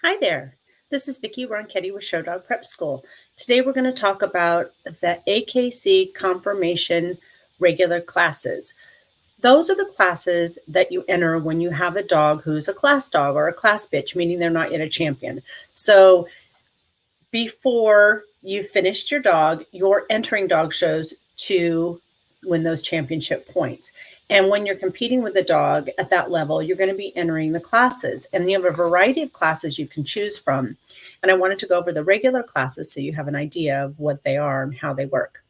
Hi there. This is Vicki Ronchetti with Show Dog Prep School. Today we're going to talk about the AKC confirmation regular classes. Those are the classes that you enter when you have a dog who's a class dog or a class bitch, meaning they're not yet a champion. So before you finished your dog, you're entering dog shows to win those championship points. And when you're competing with a dog at that level, you're going to be entering the classes. And you have a variety of classes you can choose from. And I wanted to go over the regular classes so you have an idea of what they are and how they work.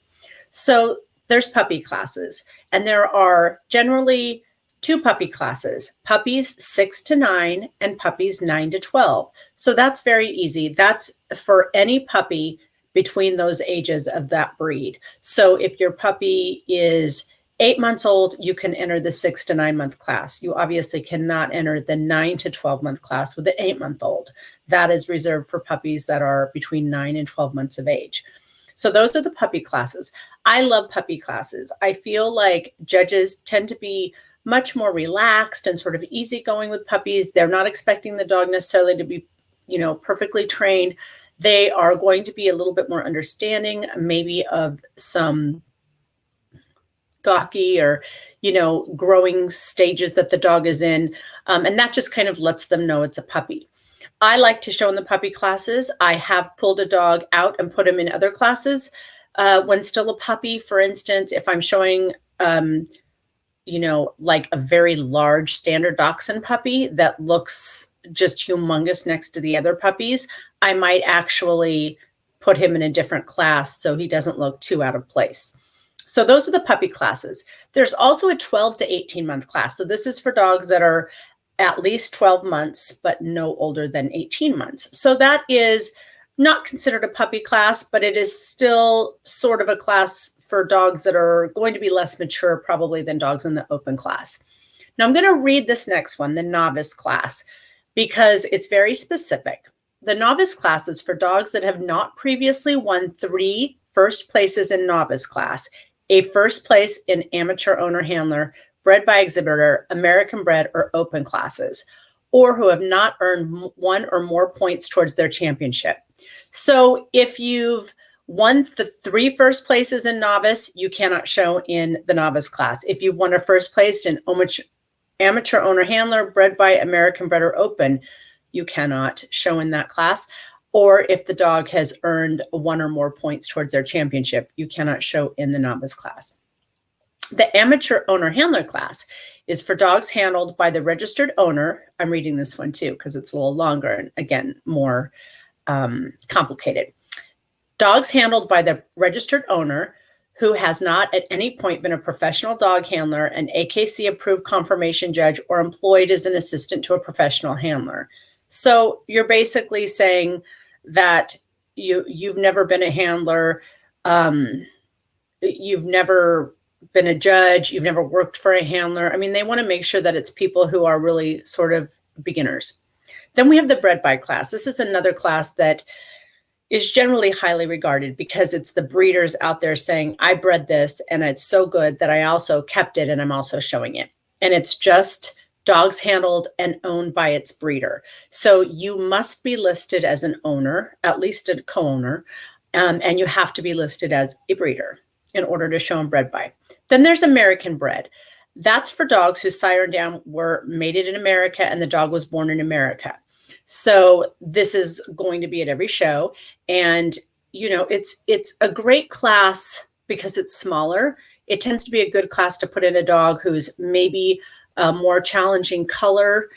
So there's puppy classes, and there are generally two puppy classes, puppies 6 to 9 and puppies 9 to 12. So that's very easy. That's for any puppy between those ages of that breed. So if your puppy is 8 months old, you can enter the 6 to 9 month class. You obviously cannot enter the 9 to 12 month class with the 8-month-old. That is reserved for puppies that are between 9 and 12 months of age. So those are the puppy classes. I love puppy classes. I feel like judges tend to be much more relaxed and sort of easygoing with puppies. They're not expecting the dog necessarily to be, perfectly trained. They are going to be a little bit more understanding, maybe of some gawky or, growing stages that the dog is in. And that just kind of lets them know it's a puppy. I like to show in the puppy classes. I have pulled a dog out and put him in other classes when still a puppy. For instance, if I'm showing, like a very large standard dachshund puppy that looks just humongous next to the other puppies, I might actually put him in a different class so he doesn't look too out of place. So those are the puppy classes. There's also a 12 to 18 month class. So this is for dogs that are at least 12 months, but no older than 18 months. So that is not considered a puppy class, but it is still sort of a class for dogs that are going to be less mature probably than dogs in the open class. Now I'm going to read this next one, the novice class, because it's very specific. The novice class is for dogs that have not previously won 3 first places in novice class, a first place in amateur owner handler, bred by exhibitor, American bred, or open classes, or who have not earned 1 or more points towards their championship. So if you've won the 3 first places in novice, you cannot show in the novice class. If you've won a first place in amateur owner handler, bred by American bred or open, you cannot show in that class. Or if the dog has earned 1 or more points towards their championship, you cannot show in the novice class. The amateur owner handler class is for dogs handled by the registered owner. I'm reading this one too because it's a little longer and again, more complicated. Dogs handled by the registered owner who has not at any point been a professional dog handler, an AKC approved confirmation judge, or employed as an assistant to a professional handler. So you're basically saying that you've never been a handler, you've never been a judge, you've never worked for a handler. I mean, they want to make sure that it's people who are really sort of beginners. Then we have the bred by class. This is another class that is generally highly regarded because it's the breeders out there saying, I bred this and it's so good that I also kept it and I'm also showing it. And it's just dogs handled and owned by its breeder. So you must be listed as an owner, at least a co-owner, and you have to be listed as a breeder in order to show them bred by. Then there's American bred. That's for dogs whose sire and dam were mated in America and the dog was born in America. So this is going to be at every show. And, it's a great class because it's smaller. It tends to be a good class to put in a dog who's maybe a more challenging color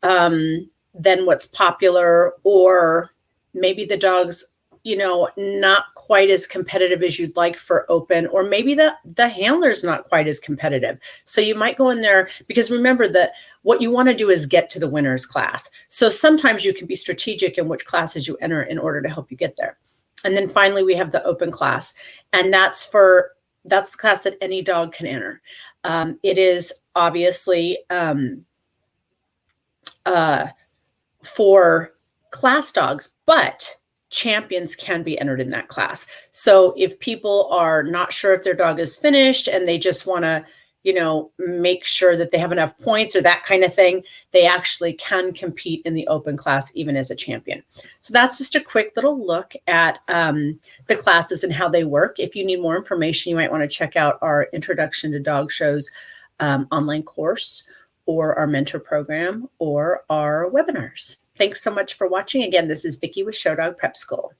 than what's popular, or maybe the dog's not quite as competitive as you'd like for open, or maybe the handler's not quite as competitive. So you might go in there because remember that what you want to do is get to the winner's class. So sometimes you can be strategic in which classes you enter in order to help you get there. And then finally, we have the open class, and that's the class that any dog can enter. It is obviously for class dogs, but champions can be entered in that class. So if people are not sure if their dog is finished and they just want to, make sure that they have enough points or that kind of thing, they actually can compete in the open class even as a champion. So that's just a quick little look at the classes and how they work. If you need more information, you might want to check out our Introduction to Dog Shows online course, or our mentor program, or our webinars. Thanks so much for watching. Again, this is Vicki with Show Dog Prep School.